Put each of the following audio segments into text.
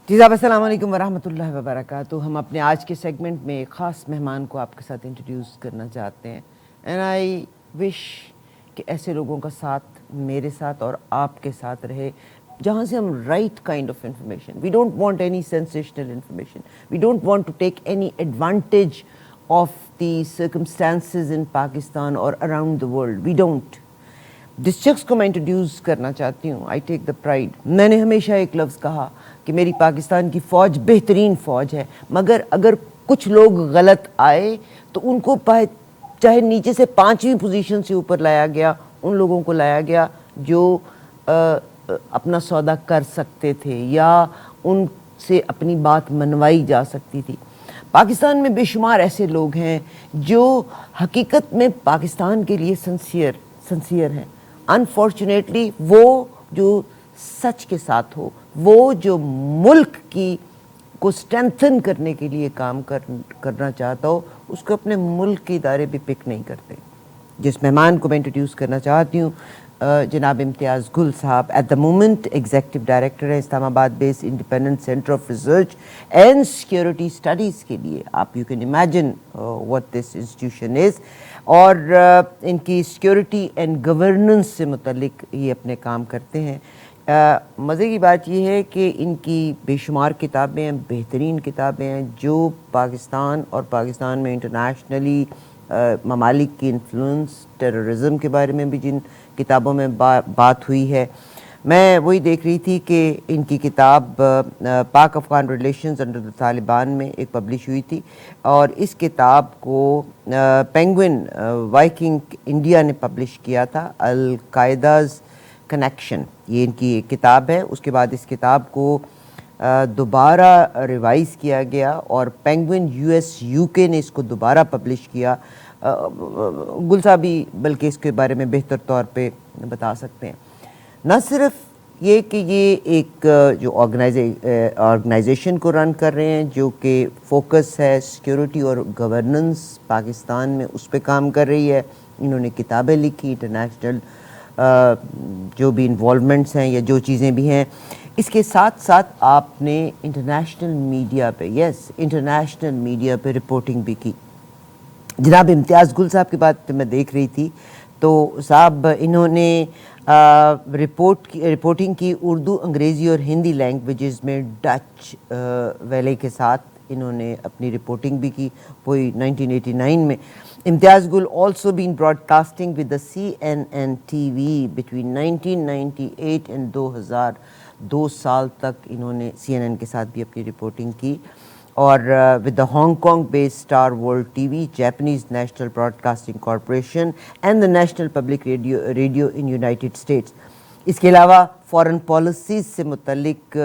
جی صاحب السلام علیکم ورحمۃ اللہ وبرکاتہ. ہم اپنے آج کے سیگمنٹ میں ایک خاص مہمان کو آپ کے ساتھ انٹروڈیوس کرنا چاہتے ہیں. اینڈ آئی وش کہ ایسے لوگوں کا ساتھ میرے ساتھ اور آپ کے ساتھ رہے جہاں سے ہم right kind of information. We don't want any sensational information. We don't want to take any advantage of the circumstances in Pakistan اور around the world. We don't. جس شخص کو میں انٹروڈیوس کرنا چاہتی ہوں, آئی ٹیک دا پرائڈ. میں نے ہمیشہ ایک لفظ کہا کہ میری پاکستان کی فوج بہترین فوج ہے, مگر اگر کچھ لوگ غلط آئے تو ان کو چاہے نیچے سے 5ویں پوزیشن سے اوپر لایا گیا, ان لوگوں کو لایا گیا جو اپنا سودا کر سکتے تھے یا ان سے اپنی بات منوائی جا سکتی تھی. پاکستان میں بے شمار ایسے لوگ ہیں جو حقیقت میں پاکستان کے لیے سنسیئر ہیں. انفارچونیٹلی وہ جو سچ کے ساتھ ہو, وہ جو ملک کی کو اسٹرینتھن کرنے کے لیے کام کرنا چاہتا ہو, اس کو اپنے ملک کے ادارے بھی پک نہیں کرتے. جس مہمان کو میں انٹروڈیوس کرنا چاہتی ہوں جناب امتیاز گل صاحب, at the moment executive director ہیں Islamabad based independent centre of research and security studies کے لیے. آپ you can imagine what this institution is. اور ان کی سیکورٹی اینڈ گورننس سے متعلق یہ اپنے کام کرتے ہیں. مزے کی بات یہ ہے کہ ان کی بے شمار کتابیں ہیں, بہترین کتابیں ہیں جو پاکستان اور پاکستان میں انٹرنیشنلی ممالک کی انفلوئنس, ٹیررزم کے بارے میں بھی جن کتابوں میں بات ہوئی ہے. میں وہی دیکھ رہی تھی کہ ان کی کتاب Pak Afghan relations under the Taliban میں ایک پبلش ہوئی تھی, اور اس کتاب کو پینگوئن وائکنگ انڈیا نے پبلش کیا تھا. القاعدہز کنیکشن یہ ان کی ایک کتاب ہے. اس کے بعد اس کتاب کو دوبارہ ریوائز کیا گیا اور پینگوئن UK نے اس کو دوبارہ پبلش کیا. گل صاحب بھی بلکہ اس کے بارے میں بہتر طور پہ بتا سکتے ہیں. نہ صرف یہ کہ یہ ایک جو آرگنائزیشن کو رن کر رہے ہیں جو کہ فوکس ہے سیکیورٹی اور گورننس پاکستان میں, اس پہ کام کر رہی ہے. انہوں نے کتابیں لکھی, انٹرنیشنل جو بھی انوالومنٹس ہیں یا جو چیزیں بھی ہیں. اس کے ساتھ ساتھ آپ نے انٹرنیشنل میڈیا پہ رپورٹنگ بھی کی. جناب امتیاز گل صاحب کی بات میں دیکھ رہی تھی تو صاحب انہوں نے رپورٹنگ کی اردو, انگریزی اور ہندی لینگویجز میں. ڈچ ویلے کے ساتھ انہوں نے اپنی رپورٹنگ بھی کی, وہی 1989 میں. امتیاز گل also been broadcasting with the CNN TV between 1998 and 2000. 2 سال تک انہوں نے CNN کے ساتھ بھی اپنی رپورٹنگ کی. اور with the Hong Kong based Star World TV, Japanese National Broadcasting Corporation and the National Public Radio in United States. اس کے علاوہ فورن پالیسیز سے متعلق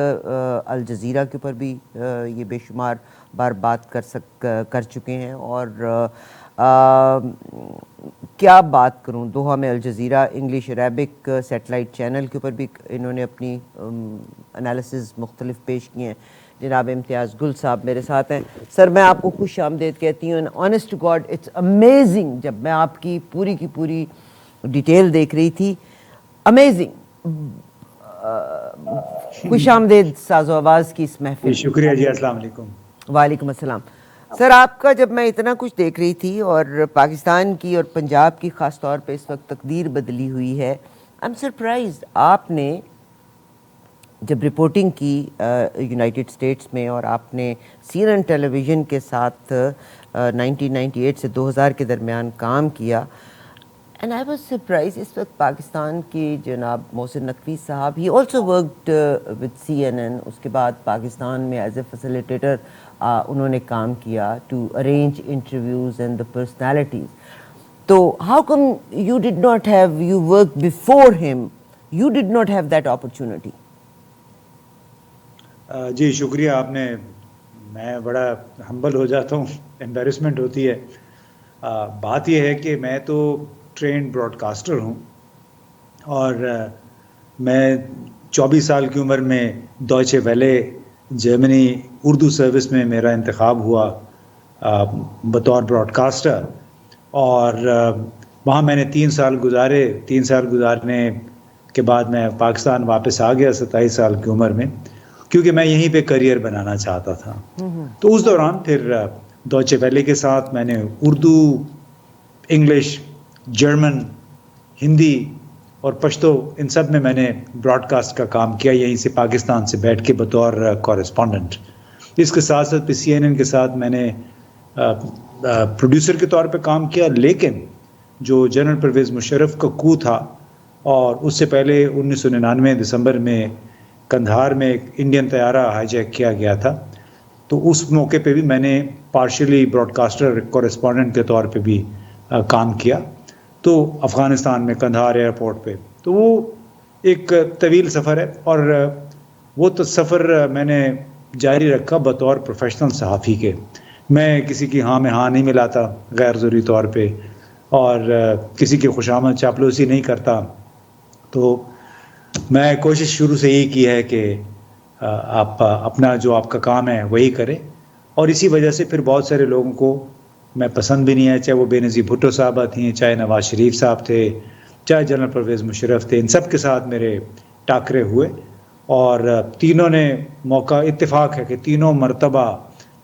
الجزیرہ کے اوپر بھی یہ بے شمار بار بات کر چکے ہیں. اور کیا بات کروں, دوحہ میں Al Jazeera English Arabic satellite channel کے اوپر بھی انہوں نے اپنی انالیسز مختلف پیش کیے ہیں. جناب امتیاز گل صاحب میرے ساتھ ہیں. سر میں آپ کو خوش آمدید کہتی ہوں. Honest to God it's amazing, جب میں آپ کی پوری ڈیٹیل دیکھ رہی تھی, امیزنگ. خوش آمدید ساز و آواز کی اس محفل. شکریہ جی, السلام علیکم. وعلیکم السلام. سر آپ کا جب میں اتنا کچھ دیکھ رہی تھی اور پاکستان کی اور پنجاب کی خاص طور پہ اس وقت تقدیر بدلی ہوئی ہے, آئی ایم سرپرائزڈ. آپ نے جب رپورٹنگ کی یونائٹڈ اسٹیٹس میں اور آپ نے CNN ٹیلی ویژن کے ساتھ 1998 سے 2000 کے درمیان کام کیا, اینڈ آئی واز سرپرائز. اس وقت پاکستان کے جناب محسن نقوی صاحب, he also worked with CNN. اس کے بعد پاکستان میں ایز اے فیسیلیٹیٹر انہوں نے کام کیا to arrange interviews and the personalities. تو how come you did not have, you work before ہم, you did not have that opportunity? جی شکریہ. آپ نے, میں بڑا ہمبل ہو جاتا ہوں, امبیرسمنٹ ہوتی ہے. بات یہ ہے کہ میں تو ٹرینڈ براڈ کاسٹر ہوں اور میں 24 سال کی عمر میں ڈوائچے ویلے جرمنی اردو سروس میں میرا انتخاب ہوا بطور براڈ کاسٹر, اور وہاں میں نے 3 سال گزارے. 3 سال گزارنے کے بعد میں پاکستان واپس آ گیا 27 سال کی عمر میں. کیونکہ میں یہیں پہ کریئر بنانا چاہتا تھا. تو اس دوران پھر ڈوچے ویلے کے ساتھ میں نے اردو، انگلش، جرمن، ہندی اور پشتو ان سب میں نے براڈ کاسٹ کا کام کیا، یہیں سے پاکستان سے بیٹھ کے بطور کورسپونڈنٹ. اس کے ساتھ ساتھ پھر CNN کے ساتھ میں نے پروڈیوسر کے طور پہ کام کیا. لیکن جو جنرل پرویز مشرف کا کو تھا، اور اس سے پہلے 1999 دسمبر میں کندھار میں ایک انڈین طیارہ ہائی جیک کیا گیا تھا، تو اس موقع پہ بھی میں نے پارشلی براڈ کاسٹر کورسپونڈنٹ کے طور پہ بھی کام کیا، تو افغانستان میں کندھار ایئرپورٹ پہ. تو وہ ایک طویل سفر ہے، اور وہ تو سفر میں نے جاری رکھا بطور پروفیشنل صحافی کے. میں کسی کی ہاں میں ہاں نہیں ملاتا غیر ضروری طور پہ، اور کسی کی خوشامد چاپلوسی نہیں کرتا. تو میں کوشش شروع سے یہی کی ہے کہ آپ اپنا جو آپ کا کام ہے وہی کریں، اور اسی وجہ سے پھر بہت سارے لوگوں کو میں پسند بھی نہیں ہے، چاہے وہ بے نظیر بھٹو صاحبہ تھیں، چاہے نواز شریف صاحب تھے، چاہے جنرل پرویز مشرف تھے. ان سب کے ساتھ میرے ٹاکرے ہوئے، اور تینوں نے موقع اتفاق ہے کہ تینوں مرتبہ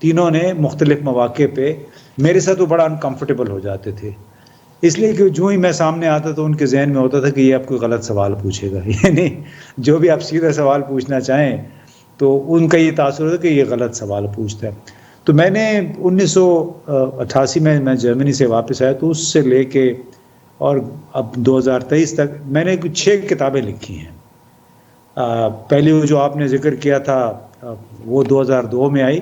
تینوں نے مختلف مواقع پہ میرے ساتھ وہ بڑا انکمفرٹیبل ہو جاتے تھے، اس لیے کہ جو ہی میں سامنے آتا تو ان کے ذہن میں ہوتا تھا کہ یہ آپ کوئی غلط سوال پوچھے گا. یعنی جو بھی آپ سیدھا سوال پوچھنا چاہیں تو ان کا یہ تاثر ہوتا کہ یہ غلط سوال پوچھتا ہے. تو میں نے 1988 میں جرمنی سے واپس آیا، تو اس سے لے کے اور اب 2023 تک میں نے 6 کتابیں لکھی ہیں. پہلی وہ جو آپ نے ذکر کیا تھا وہ 2002 میں آئی،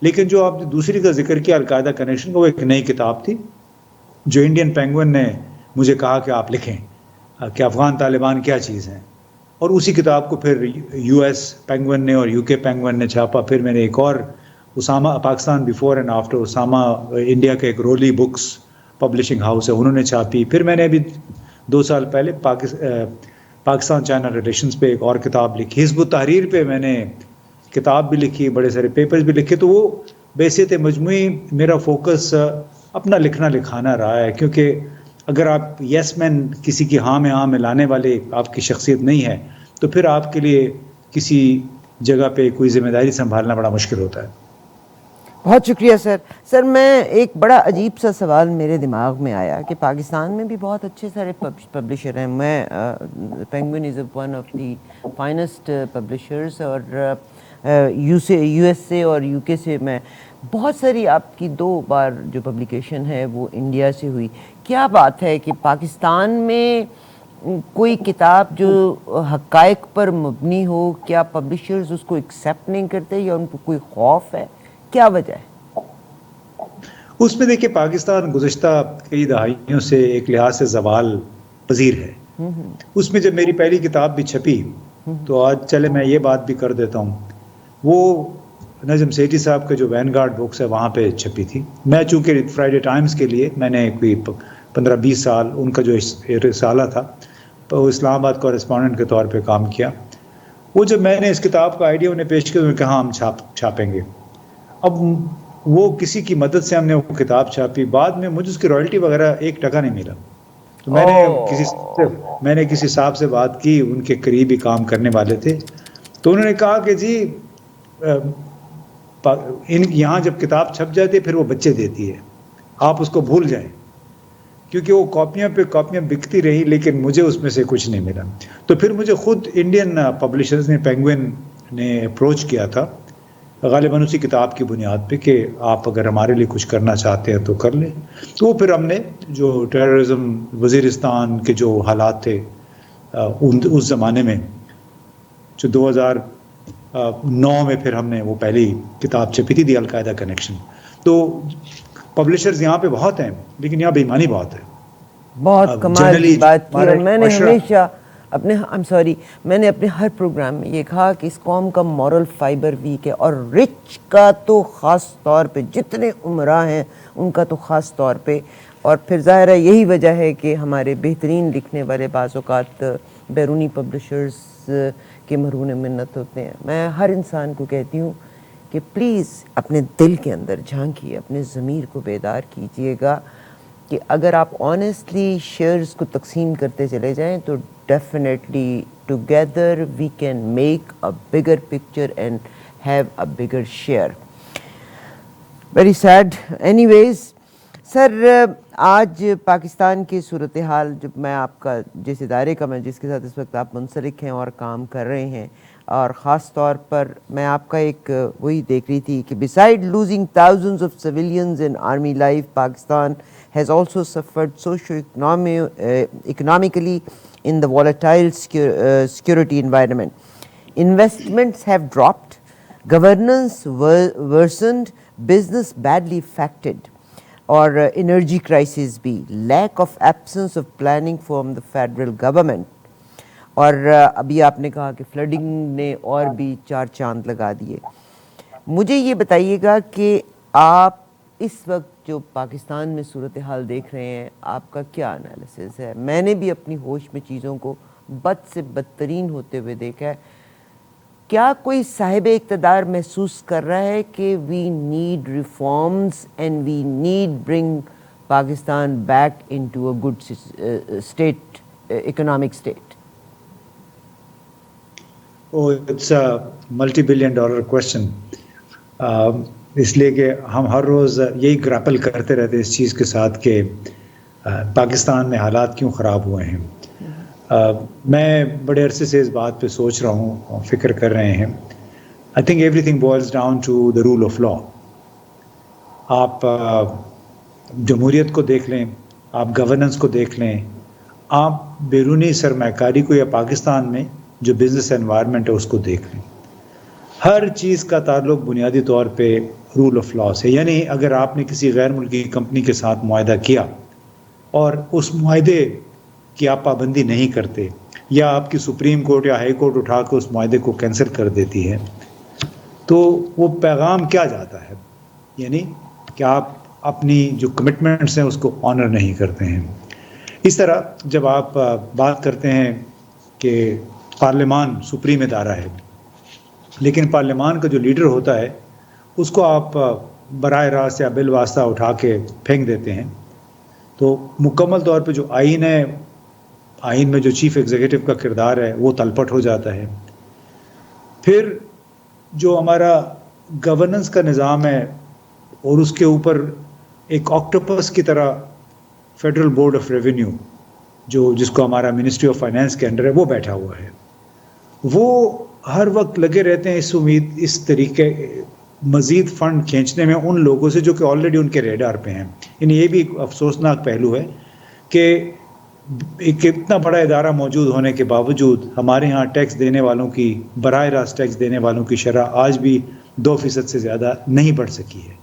لیکن جو آپ نے دوسری کا ذکر کیا القاعدہ کنیکشن کا، وہ ایک نئی کتاب تھی جو انڈین پینگوئن نے مجھے کہا کہ آپ لکھیں کہ افغان طالبان کیا چیز ہیں، اور اسی کتاب کو پھر US پینگوئن نے اور UK پینگوئن نے چھاپا. پھر میں نے ایک اور Osama Pakistan before and after Osama, India کے ایک رولی بکس پبلشنگ ہاؤس ہے، انہوں نے چھاپی. پھر میں نے ابھی 2 سال پہلے پاکستان چائنا ریلیشنز پہ ایک اور کتاب لکھی. حزب التحریر پہ میں نے کتاب بھی لکھی، بڑے سارے پیپرز بھی لکھے. تو وہ بحیثیت مجموعی میرا فوکس اپنا لکھنا لکھانا رہا ہے، کیونکہ اگر آپ یس مین کسی کی ہاں میں ہاں ملانے والے آپ کی شخصیت نہیں ہے تو پھر آپ کے لیے کسی جگہ پہ کوئی ذمہ داری سنبھالنا بڑا مشکل ہوتا ہے. بہت شکریہ سر. سر میں ایک بڑا عجیب سا سوال میرے دماغ میں آیا کہ پاکستان میں بھی بہت اچھے سارے پبلشر ہیں. میں penguin is one of the finest publishers, اور USA اور UK سے میں بہت ساری، آپ کی 2 بار جو پبلیکیشن ہے وہ انڈیا سے ہوئی. کیا بات ہے کہ پاکستان میں کوئی کتاب جو حقائق پر مبنی ہو، کیا پبلشرز اس کو ایکسیپٹ نہیں کرتے، یا ان کو کوئی خوف ہے؟ کیا وجہ ہے؟ اس میں دیکھیں پاکستان گزشتہ کئی دہائیوں سے ایک لحاظ سے زوال پذیر ہے. اس میں جب میری پہلی کتاب بھی چھپی تو آج چلے میں یہ بات بھی کر دیتا ہوں، وہ نجم سیٹھی صاحب کا جو وین گارڈ بکس ہے وہاں پہ چھپی تھی. میں چونکہ فرائیڈے ٹائمز کے لیے میں نے کوئی 15-20 سال ان کا جو رسالہ تھا تو اسلام آباد کورسپونڈنٹ کے طور پہ کام کیا. وہ جب میں نے اس کتاب کا آئیڈیا انہیں پیش کیا تو انہوں نے کہا ہم چھاپیں گے. اب وہ کسی کی مدد سے ہم نے وہ کتاب چھاپی، بعد میں مجھے اس کی رائلٹی وغیرہ 1 ٹکا نہیں ملا. تو میں نے کسی صاحب سے بات کی، ان کے قریبی کام کرنے والے تھے، تو انہوں نے کہا کہ جی یہاں جب کتاب چھپ جاتی ہے پھر وہ بچے دیتی ہے، آپ اس کو بھول جائیں. کیونکہ وہ کاپیاں پہ کاپیاں بکتی رہی، لیکن مجھے اس میں سے کچھ نہیں ملا. تو پھر مجھے خود انڈین پبلشرز نے، پینگوئن نے اپروچ کیا تھا، غالباً اسی کتاب کی بنیاد پہ کہ آپ اگر ہمارے لیے کچھ کرنا چاہتے ہیں تو کر لیں. تو پھر ہم نے جو ٹیررزم وزیرستان کے جو حالات تھے اس زمانے میں، جو 2009 میں پھر ہم نے وہ پہلی کتاب چھپی تھی دی القاعدہ کنیکشن. تو پبلشرز یہاں پہ بہت ہیں لیکن یہاں بے ایمانی بہت ہے. بہت کمال کی بات کی. اور میں نے ہمیشہ میں نے اپنے ہر پروگرام میں یہ کہا کہ اس قوم کا مورل فائبر ویک ہے، اور رچ کا تو خاص طور پہ، جتنے عمراء ہیں ان کا تو خاص طور پہ. اور پھر ظاہر ہے یہی وجہ ہے کہ ہمارے بہترین لکھنے والے بعض اوقات بیرونی پبلشرز کے مرہون منت ہوتے ہیں. میں ہر انسان کو کہتی ہوں کہ پلیز اپنے دل کے اندر جھانکیے، اپنے ضمیر کو بیدار کیجئے گا کہ اگر آپ آنیسٹلی شیئرز کو تقسیم کرتے چلے جائیں تو definitely together we can make a bigger picture and have a bigger share. Very sad. Anyways, سر آج پاکستان کی صورتحال جب میں آپ کا جس ادارے کا میں جس کے ساتھ اس وقت آپ منسلک ہیں اور کام کر رہے ہیں، اور خاص طور پر میں آپ کا ایک وہی دیکھ رہی تھی کہ beside losing thousands of civilians in army life, Pakistan has also suffered socio-economically in the volatile security environment. Investments have dropped, governance worsened, business badly affected, اور انرجی کرائسس بھی، lack of absence of planning from the federal government, اور ابھی آپ نے کہا کہ fielding نے اور بھی 4 چاند لگا دیے. مجھے یہ بتائیے گا کہ آپ اس وقت جو پاکستان میں صورتحال دیکھ رہے ہیں، آپ کا کیا انالیسس ہے؟ میں نے بھی اپنی ہوش میں چیزوں کو بد سے بدترین ہوتے ہوئے دیکھا ہے. کیا کوئی صاحب اقتدار محسوس کر رہا ہے کہ we need reforms and we need bring Pakistan back into a good state, economic state? It's a multi billion dollar question, اس لیے کہ ہم ہر روز یہی گریپل کرتے رہتے اس چیز کے ساتھ کہ پاکستان میں حالات کیوں خراب ہوئے ہیں. میں بڑے عرصے سے اس بات پہ سوچ رہا ہوں اور فکر کر رہے ہیں. I think everything boils down to the rule of law. آپ جمہوریت کو دیکھ لیں، آپ گورننس کو دیکھ لیں، آپ بیرونی سرمایہ کاری کو یا پاکستان میں جو بزنس انوائرمنٹ ہے اس کو دیکھ لیں. ہر چیز کا تعلق بنیادی طور پہ رول آف لا سے. یعنی اگر آپ نے کسی غیر ملکی کمپنی کے ساتھ معاہدہ کیا اور اس معاہدے کہ آپ پابندی نہیں کرتے، یا آپ کی سپریم کورٹ یا ہائی کورٹ اٹھا کے اس معاہدے کو کینسل کر دیتی ہے، تو وہ پیغام کیا جاتا ہے؟ یعنی کہ آپ اپنی جو کمٹمنٹس ہیں اس کو آنر نہیں کرتے ہیں. اس طرح جب آپ بات کرتے ہیں کہ پارلیمان سپریم ادارہ ہے، لیکن پارلیمان کا جو لیڈر ہوتا ہے اس کو آپ براہ راست یا بالواسطہ اٹھا کے پھینک دیتے ہیں، تو مکمل طور پہ جو آئین ہے، آئین میں جو چیف ایگزیکٹو کا کردار ہے وہ تلپٹ ہو جاتا ہے. پھر جو ہمارا گورننس کا نظام ہے اور اس کے اوپر ایک آکٹوپس کی طرح فیڈرل بورڈ آف ریونیو جس کو ہمارا منسٹری آف فائنانس کے انڈر ہے وہ بیٹھا ہوا ہے. وہ ہر وقت لگے رہتے ہیں اس طریقے مزید فنڈ کھینچنے میں ان لوگوں سے جو کہ آلریڈی ان کے ریڈار پہ ہیں. یعنی یہ بھی ایک افسوسناک پہلو ہے کہ ایک اتنا بڑا ادارہ موجود ہونے کے باوجود ہمارے ہاں ٹیکس دینے والوں کی، براہ راست ٹیکس دینے والوں کی شرح آج بھی 2% سے زیادہ نہیں بڑھ سکی ہے.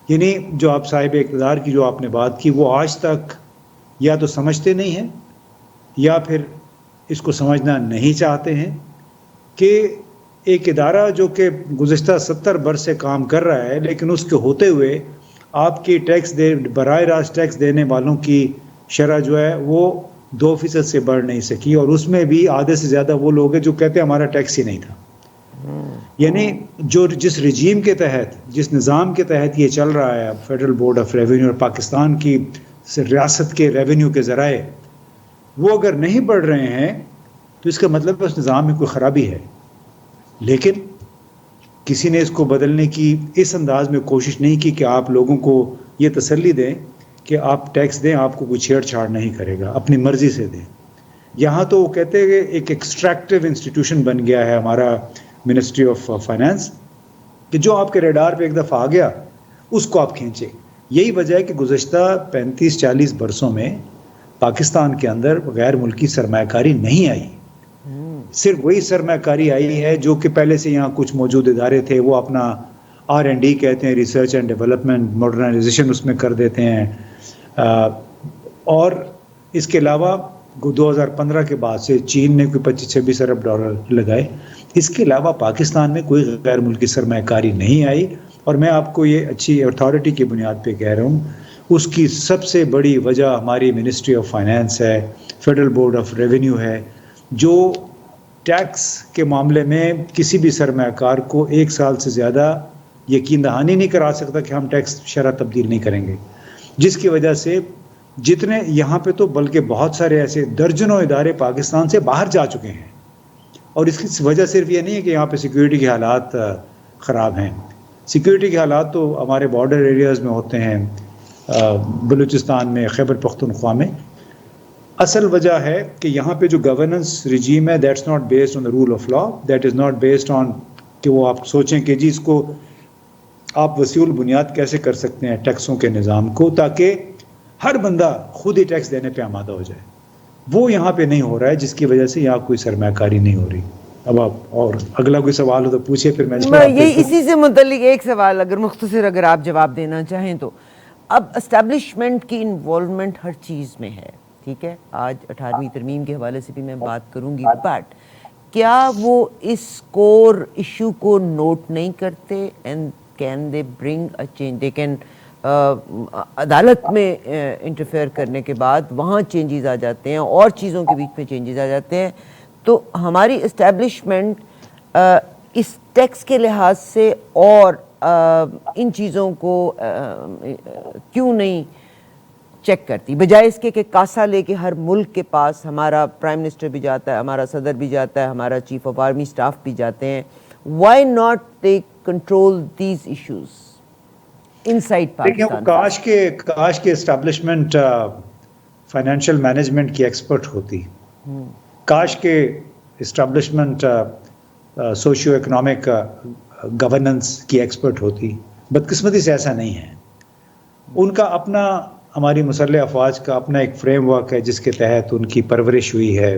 یعنی جو آپ صاحب اقتدار کی جو آپ نے بات کی، وہ آج تک یا تو سمجھتے نہیں ہیں یا پھر اس کو سمجھنا نہیں چاہتے ہیں کہ ایک ادارہ جو کہ گزشتہ 70 برس سے کام کر رہا ہے، لیکن اس کے ہوتے ہوئے آپ کی براہ راست ٹیکس دینے والوں کی شرح جو ہے وہ 2% سے بڑھ نہیں سکی، اور اس میں بھی آدھے سے زیادہ وہ لوگ ہیں جو کہتے ہیں ہمارا ٹیکس ہی نہیں تھا. یعنی جس رجیم کے تحت، جس نظام کے تحت یہ چل رہا ہے فیڈرل بورڈ آف ریونیو اور پاکستان کی ریاست کے ریونیو کے ذرائع، وہ اگر نہیں بڑھ رہے ہیں تو اس کا مطلب اس نظام میں کوئی خرابی ہے. لیکن کسی نے اس کو بدلنے کی اس انداز میں کوشش نہیں کی کہ آپ لوگوں کو یہ تسلی دیں کہ آپ ٹیکس دیں، آپ کو کوئی چھیڑ چھاڑ نہیں کرے گا، اپنی مرضی سے دیں. یہاں تو وہ کہتے ہیں کہ ایک ایکسٹریکٹیو انسٹیٹیوشن بن گیا ہے ہمارا منسٹری آف فائنانس، کہ جو آپ کے ریڈار پہ ایک دفعہ آ گیا اس کو آپ کھینچے. یہی وجہ ہے کہ گزشتہ 35-40 برسوں میں پاکستان کے اندر غیر ملکی سرمایہ کاری نہیں آئی. صرف وہی سرمایہ کاری آئی ہے جو کہ پہلے سے یہاں کچھ موجود ادارے تھے، وہ اپنا R&D کہتے ہیں، ریسرچ اینڈ ڈیولپمنٹ، ماڈرنائزیشن اس میں کر دیتے ہیں. اور اس کے علاوہ 2015 کے بعد سے چین نے کوئی 25-26 ارب ڈالر لگائے. اس کے علاوہ پاکستان میں کوئی غیر ملکی سرمایہ کاری نہیں آئی. اور میں آپ کو یہ اچھی اتھارٹی کی بنیاد پہ کہہ رہا ہوں، اس کی سب سے بڑی وجہ ہماری منسٹری آف فائنانس ہے، فیڈرل بورڈ آف ریونیو ہے، جو ٹیکس کے معاملے میں کسی بھی سرمایہ کار کو 1 سال سے زیادہ یقین دہانی نہیں کرا سکتا کہ ہم ٹیکس شرح تبدیل نہیں کریں گے، جس کی وجہ سے جتنے یہاں پہ تو بلکہ بہت سارے ایسے درجنوں ادارے پاکستان سے باہر جا چکے ہیں، اور اس کی وجہ صرف یہ نہیں ہے کہ یہاں پہ سیکیورٹی کے حالات خراب ہیں. سیکیورٹی کے حالات تو ہمارے بارڈر ایریاز میں ہوتے ہیں، بلوچستان میں، خیبر پختونخوا میں. اصل وجہ ہے کہ یہاں پہ جو گورننس رجیم ہے that's not based on the rule of law, that is not based on کہ وہ آپ سوچیں کہ جی اس کو آپ وسیع البنیاد کیسے کر سکتے ہیں ٹیکسوں کے نظام کو تاکہ ہر بندہ خود ہی ٹیکس دینے پہ آمادہ ہو جائے. وہ یہاں پہ نہیں ہو رہا ہے، جس کی وجہ سے یہاں کوئی سرمایہ کاری نہیں ہو رہی. اب آپ اور اگلا کوئی سوال ہو تو پوچھے، پھر میں یہی اسی سے متعلق ایک سوال اگر مختصر اگر آپ جواب دینا چاہیں تو. اب اسٹیبلشمنٹ کی انوالومنٹ ہر چیز میں ہے، ٹھیک ہے، آج 18ویں ترمیم کے حوالے سے بھی میں بات کروں گی، بٹ کیا وہ اس کور ایشو کو نوٹ نہیں کرتے؟ And can they bring a change? They can عدالت میں انٹرفیئر کرنے کے بعد وہاں چینجز آ جاتے ہیں اور چیزوں کے بیچ میں چینجز آ جاتے ہیں. تو ہماری اسٹیبلشمنٹ اس ٹیکس کے لحاظ سے اور ان چیزوں کو کیوں نہیں چیک کرتی، بجائے اس کے کہ کاسا لے کے ہر ملک کے پاس ہمارا پرائم منسٹر بھی جاتا ہے، ہمارا صدر بھی جاتا ہے، ہمارا چیف آف آرمی اسٹاف بھی جاتے ہیں. Why not they control these issues inside Pakistan? کاش کے اسٹیبلشمنٹ فائنینشیل مینجمنٹ کی ایکسپرٹ ہوتی، کاش کے اسٹیبلشمنٹ سوشیو اکنامک گورننس کی ایکسپرٹ ہوتی. بدقسمتی سے ایسا نہیں ہے. ان کا اپنا، ہماری مسلح افواج کا اپنا ایک فریم ورک ہے جس کے تحت ان کی پرورش ہوئی ہے.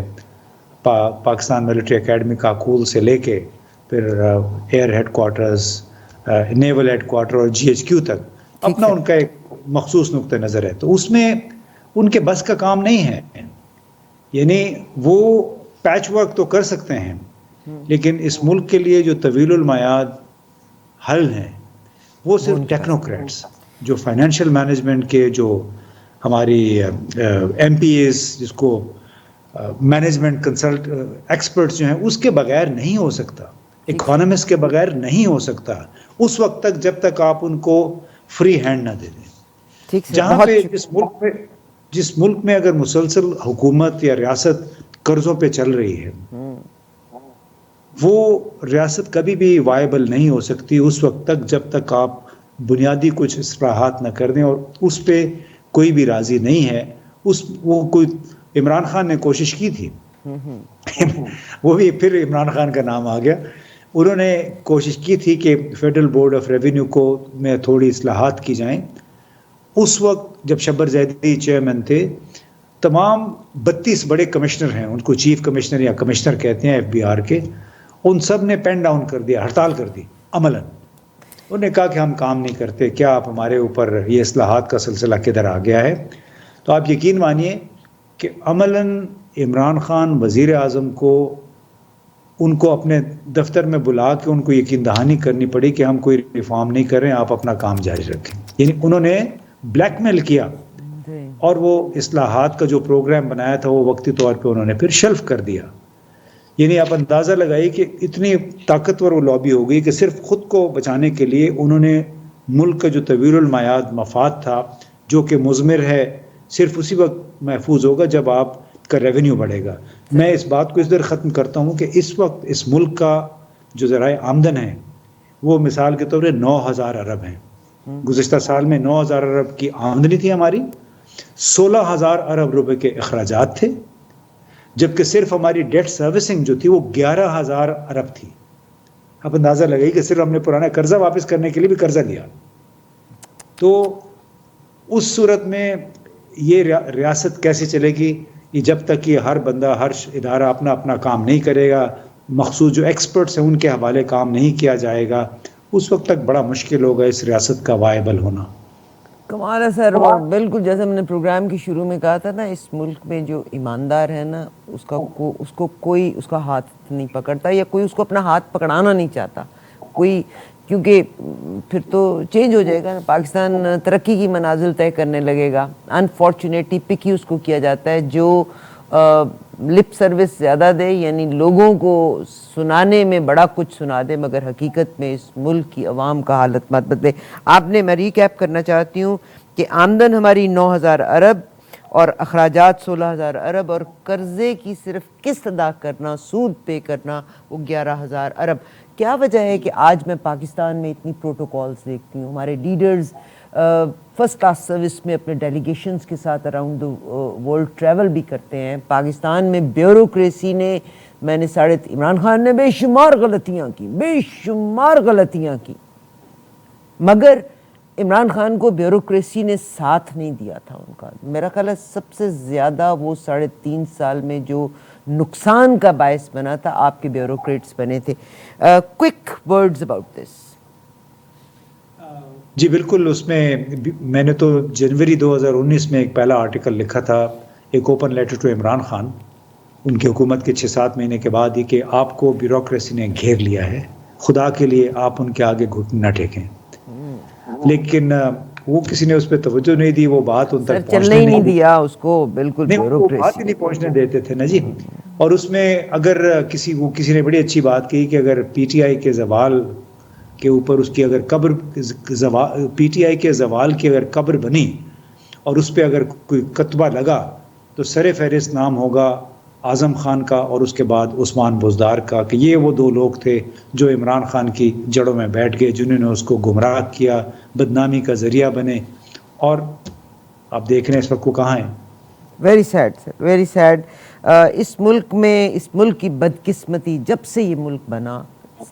پاکستان ملٹری اکیڈمی کاکول سے لے کے پھر ایئر ہیڈ کوارٹرز، نیول ہیڈ کوارٹر اور جی ایچ کیو تک اپنا ان کا ایک مخصوص نقطہ نظر ہے. تو اس میں ان کے بس کا کام نہیں ہے. یعنی وہ پیچ ورک تو کر سکتے ہیں، لیکن اس ملک کے لیے جو طویل المیعاد حل ہیں وہ صرف ٹیکنوکریٹس، جو فائنینشیل مینجمنٹ کے، جو ہماری ایم پی ایز جس کو مینجمنٹ کنسلٹ ایکسپرٹس جو ہیں، اس کے بغیر نہیں ہو سکتا. اکانومسٹ کے بغیر نہیں ہو سکتا اس وقت تک جب تک آپ ان کو فری ہینڈ نہ دے دیں. جہاں پہ جس ملک میں اگر مسلسل حکومت یا ریاست قرضوں پہ چل رہی ہے، وہ ریاست کبھی بھی وائبل نہیں ہو سکتی اس وقت تک جب تک آپ بنیادی کچھ اصلاحات نہ کر دیں. اور اس پہ کوئی بھی راضی نہیں ہے. وہ کوئی عمران خان نے کوشش کی تھی، وہ بھی پھر عمران خان کا نام آ گیا. انہوں نے کوشش کی تھی کہ فیڈرل بورڈ آف ریونیو کو میں تھوڑی اصلاحات کی جائیں. اس وقت جب شبر زیدی چیئرمین تھے، تمام 32 بڑے کمشنر ہیں، ان کو چیف کمشنر یا کمشنر کہتے ہیں ایف بی آر کے، ان سب نے پین ڈاؤن کر دیا، ہڑتال کر دی عملاً. انہوں نے کہا کہ ہم کام نہیں کرتے، کیا آپ ہمارے اوپر یہ اصلاحات کا سلسلہ کدھر آ گیا ہے. تو آپ یقین مانیے کہ عملاً عمران خان وزیر اعظم کو ان کو اپنے دفتر میں بلا کے ان کو یقین دہانی کرنی پڑی کہ ہم کوئی ریفارم نہیں کر رہے ہیں، آپ اپنا کام جاری رکھیں. یعنی انہوں نے بلیک میل کیا، اور وہ اصلاحات کا جو پروگرام بنایا تھا وہ وقتی طور پہ انہوں نے پھر شیلف کر دیا. یعنی آپ اندازہ لگائیے کہ اتنی طاقتور وہ لابی ہو گئی کہ صرف خود کو بچانے کے لیے انہوں نے ملک کا جو طویل المیعاد مفاد تھا، جو کہ مضمر ہے، صرف اسی وقت محفوظ ہوگا جب آپ کا ریونیو بڑھے گا. میں اس بات کو اس طرح ختم کرتا ہوں کہ اس وقت اس ملک کا جو ذرائع آمدن ہے وہ مثال کے طور پر 9,000 ارب ہیں. گزشتہ سال میں 9,000 ارب کی آمدنی تھی ہماری، 16,000 ارب روپے کے اخراجات تھے، جبکہ صرف ہماری ڈیٹ سروسنگ جو تھی وہ 11,000 ارب تھی. آپ اندازہ لگائی کہ صرف ہم نے پرانا قرضہ واپس کرنے کے لیے بھی قرضہ لیا. تو اس صورت میں یہ ریاست کیسے چلے گی؟ یہ جب تک کہ ہر بندہ، ہر ادارہ اپنا اپنا کام نہیں کرے گا، مخصوص جو ایکسپرٹس ہیں ان کے حوالے کام نہیں کیا جائے گا، اس وقت تک بڑا مشکل ہوگا اس ریاست کا وائبل ہونا. کمال ہے سر. اور بالکل جیسے میں نے پروگرام کے شروع میں کہا تھا نا، اس ملک میں جو ایماندار ہے نا، اس کو کوئی اس کا ہاتھ نہیں پکڑتا، یا کوئی اس کو اپنا ہاتھ پکڑانا نہیں چاہتا کوئی، کیونکہ پھر تو چینج ہو جائے گا. پاکستان ترقی کی منازل طے کرنے لگے گا. انفارچونیٹلی پک ہی اس کو کیا جاتا ہے جو لپ سروس زیادہ دے، یعنی لوگوں کو سنانے میں بڑا کچھ سنا دے مگر حقیقت میں اس ملک کی عوام کا حالت مت بدلے. آپ نے، میں ریکیپ کرنا چاہتی ہوں کہ آمدن ہماری 9,000 ارب، اور اخراجات 16,000 ارب اور قرضے کی صرف قسط ادا کرنا، سود پے کرنا وہ 11,000 ارب. کیا وجہ ہے کہ آج میں پاکستان میں اتنی پروٹوکالز دیکھتی ہوں؟ ہمارے لیڈرز فرسٹ کلاس سروس میں اپنے ڈیلیگیشنز کے ساتھ اراؤنڈ ورلڈ ٹریول بھی کرتے ہیں. پاکستان میں بیوروکریسی نے، میں نے عمران خان نے بے شمار غلطیاں کی، مگر عمران خان کو بیوروکریسی نے ساتھ نہیں دیا تھا ان کا. میرا خیال ہے سب سے زیادہ وہ 3.5 سال میں جو نقصان کا باعث بنا تھا آپ کے بیوروکریٹس بنے تھے. Quick words about this. جی بالکل، اس میں نے تو جنوری 2019 میں ایک پہلا آرٹیکل لکھا تھا، ایک open letter to Imran Khan, ان کی حکومت کے 6-7 مہینے کے بعد ہی، کہ آپ کو بیوروکریسی نے گھیر لیا ہے، خدا کے لیے آپ ان کے آگے گھٹنے نہ ٹیکیں. لیکن وہ کسی نے اس پہ توجہ نہیں دی، وہ بات ان تک چلنے ہی نہیں دیا اس کو، بالکل وہ بات ہی نہیں پہنچنے دیتے تھے نا جی. اور اس میں اگر کسی نے بڑی اچھی بات کہی کہ اگر پی ٹی آئی کے زوال کے اوپر اس کی اگر قبر، پی ٹی آئی کے زوال کی اگر قبر بنی اور اس پہ اگر کوئی کتبہ لگا تو سر فہرست نام ہوگا اعظم خان کا اور اس کے بعد عثمان بزدار کا، کہ یہ وہ 2 لوگ تھے جو عمران خان کی جڑوں میں بیٹھ گئے، جنہوں نے اس کو گمراہ کیا، بدنامی کا ذریعہ بنے. اور آپ دیکھ رہے ہیں اس وقت کو کہاں ہیں. ویری سیڈ سر، ویری سیڈ. اس ملک میں، اس ملک کی بدقسمتی جب سے یہ ملک بنا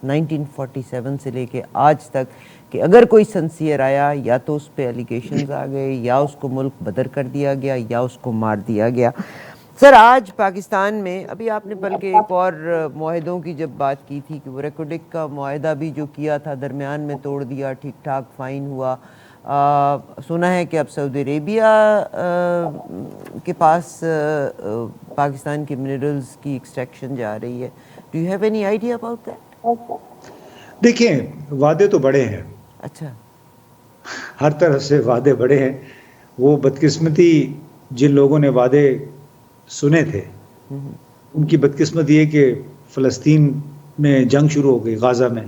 1947 سے لے کے آج تک، کہ اگر کوئی سنسیئر آیا یا تو اس پہ الیگیشنز آ گئے، یا اس کو ملک بدر کر دیا گیا، یا اس کو مار دیا گیا. سر آج پاکستان میں، ابھی آپ نے بلکہ ایک اور معاہدوں کی جب بات کی تھی کہ وہ ریکوڈک کا معاہدہ بھی جو کیا تھا درمیان میں توڑ دیا، ٹھیک ٹھاک فائن ہوا. سنا ہے کہ اب سعودی عربیہ کے پاس پاکستان کے منرلز کی ایکسٹریکشن جا رہی ہے. Do you have any idea about that? دیکھیں، وعدے تو بڑے ہیں. اچھا. ہر طرف سے وعدے بڑے ہیں. وہ بدقسمتی جن لوگوں نے وعدے سنے تھے، ان کی بدقسمتی یہ کہ فلسطین میں جنگ شروع ہو گئی، غازہ میں،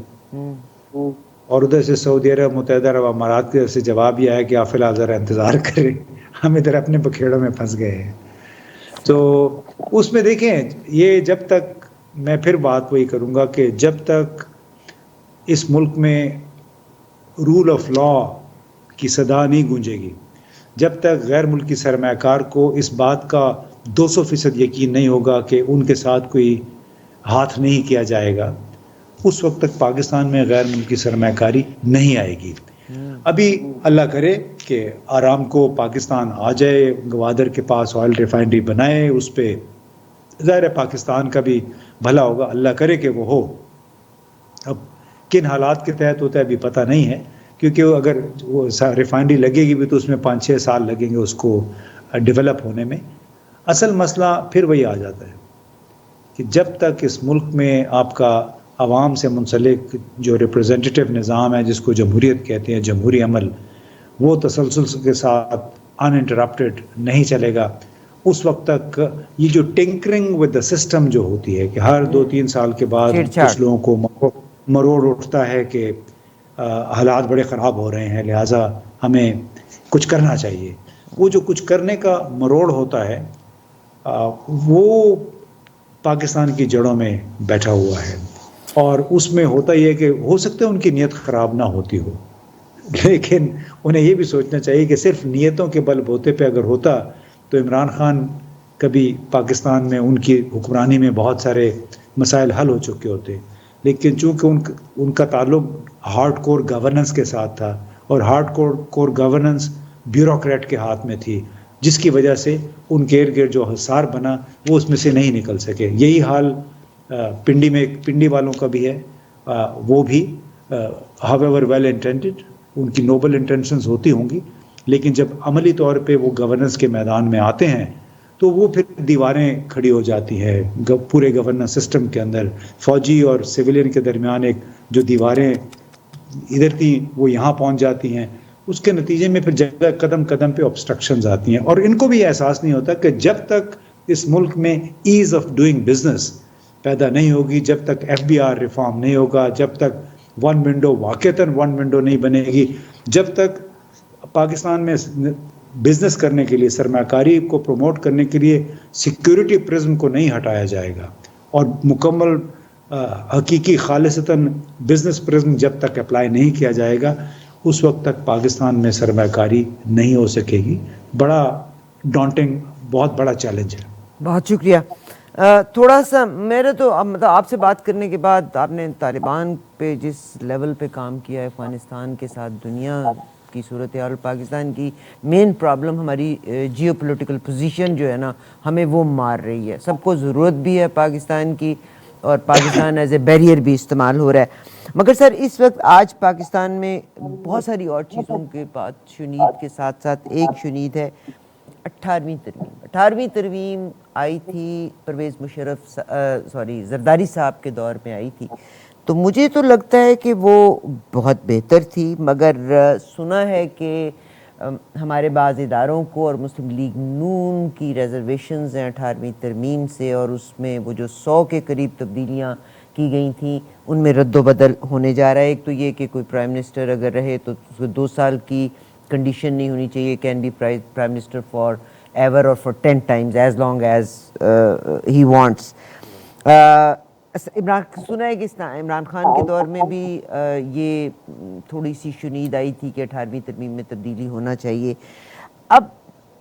اور ادھر سے سعودی عرب، متحدہ عرب امارات کی طرف سے جواب یہ آیا کہ آپ فی الحال ذرا انتظار کریں، ہم ادھر اپنے بکھیڑوں میں پھنس گئے ہیں. تو اس میں دیکھیں، یہ جب تک، میں پھر بات وہی کروں گا کہ جب تک اس ملک میں رول آف لا کی صدا نہیں گونجے گی، جب تک غیر ملکی سرمایہ کار کو اس بات کا 200% یقین نہیں ہوگا کہ ان کے ساتھ کوئی ہاتھ نہیں کیا جائے گا، اس وقت تک پاکستان میں غیر ملکی سرمایہ کاری نہیں آئے گی. ابھی اللہ کرے کہ آرام کو پاکستان آ جائے، گوادر کے پاس آئل ریفائنری بنائے، اس پہ ظاہر ہے پاکستان کا بھی بھلا ہوگا، اللہ کرے کہ وہ ہو. اب کن حالات کے تحت ہوتا ہے ابھی پتہ نہیں ہے، کیونکہ اگر وہ ریفائنری لگے گی بھی تو اس میں 5-6 سال لگیں گے اس کو ڈیولپ ہونے میں. اصل مسئلہ پھر وہی آ جاتا ہے کہ جب تک اس ملک میں آپ کا عوام سے منسلک جو ریپریزنٹیٹیو نظام ہے، جس کو جمہوریت کہتے ہیں، جمہوری عمل، وہ تسلسل کے ساتھ ان انٹرپٹیڈ نہیں چلے گا، اس وقت تک یہ جو ٹنکرنگ ود دا سسٹم جو ہوتی ہے کہ ہر 2-3 سال کے بعد کچھ لوگوں کو مروڑ اٹھتا ہے کہ حالات بڑے خراب ہو رہے ہیں لہٰذا ہمیں کچھ کرنا چاہیے، وہ جو کچھ کرنے کا مروڑ ہوتا ہے وہ پاکستان کی جڑوں میں بیٹھا ہوا ہے. اور اس میں ہوتا یہ کہ ہو سکتا ہے ان کی نیت خراب نہ ہوتی ہو، لیکن انہیں یہ بھی سوچنا چاہیے کہ صرف نیتوں کے بل بوتے پہ اگر ہوتا تو عمران خان کبھی پاکستان میں، ان کی حکمرانی میں بہت سارے مسائل حل ہو چکے ہوتے. لیکن چونکہ ان کا تعلق ہارڈ کور گورننس کے ساتھ تھا، اور ہارڈ کور گورننس بیوروکریٹ کے ہاتھ میں تھی، جس کی وجہ سے ان کے ارد گرد جو حصار بنا وہ اس میں سے نہیں نکل سکے. یہی حال پنڈی والوں کا بھی ہے. وہ بھی however well intended، ان کی نوبل انٹینشنز ہوتی ہوں گی، لیکن جب عملی طور پہ وہ گورننس کے میدان میں آتے ہیں تو وہ پھر دیواریں کھڑی ہو جاتی ہیں پورے گورننس سسٹم کے اندر. فوجی اور سویلین کے درمیان ایک جو دیواریں ادھر تھیں وہ یہاں پہنچ جاتی ہیں. اس کے نتیجے میں پھر جگہ قدم قدم پہ آبسٹرکشنز آتی ہیں، اور ان کو بھی یہ احساس نہیں ہوتا کہ جب تک اس ملک میں ایز آف ڈوئنگ بزنس پیدا نہیں ہوگی، جب تک FBR ریفارم نہیں ہوگا، جب تک ون ونڈو واقعتاً ون ونڈو نہیں بنے گی، جب تک پاکستان میں بزنس کرنے کے لیے، سرمایہ کاری کو پروموٹ کرنے کے لیے سیکیورٹی پرزم کو نہیں ہٹایا جائے گا، اور مکمل حقیقی خالصتاً بزنس پرزم جب تک اپلائی نہیں کیا جائے گا اس وقت تک پاکستان میں سرمایہ کاری نہیں ہو سکے گی. بڑا ڈانٹنگ، بہت بڑا چیلنج ہے. بہت شکریہ. تھوڑا سا میرے تو مطلب آپ سے بات کرنے کے بعد، آپ نے طالبان پہ جس لیول پہ کام کیا ہے افغانستان کے ساتھ، دنیا کی صورتحال، پاکستان کی مین پرابلم ہماری جیو پولیٹیکل پوزیشن جو ہے نا، ہمیں وہ مار رہی ہے. سب کو ضرورت بھی ہے پاکستان کی، اور پاکستان ایز اے بیریئر بھی استعمال ہو رہا ہے. مگر سر اس وقت آج پاکستان میں بہت ساری اور چیزوں کے بعد شنید کے ساتھ ساتھ ایک شنید ہے 18ویں ترمیم. 18ویں ترمیم آئی تھی پرویز مشرف زرداری صاحب کے دور میں آئی تھی، تو مجھے تو لگتا ہے کہ وہ بہت بہتر تھی، مگر سنا ہے کہ ہمارے بعض اداروں کو اور مسلم لیگ نون کی ریزرویشنز ہیں 18ویں ترمیم سے، اور اس میں وہ جو 100 کے قریب تبدیلیاں کی گئی تھیں ان میں رد و بدل ہونے جا رہا ہے. ایک تو یہ کہ کوئی پرائم منسٹر اگر رہے تو اس کو 2 سال کی کنڈیشن نہیں ہونی چاہیے، can be prime minister for ever اور for 10 times as long as he wants. سنا ہے کہ عمران خان کے دور میں بھی یہ تھوڑی سی شنید آئی تھی کہ 18ویں ترمیم میں تبدیلی ہونا چاہیے. اب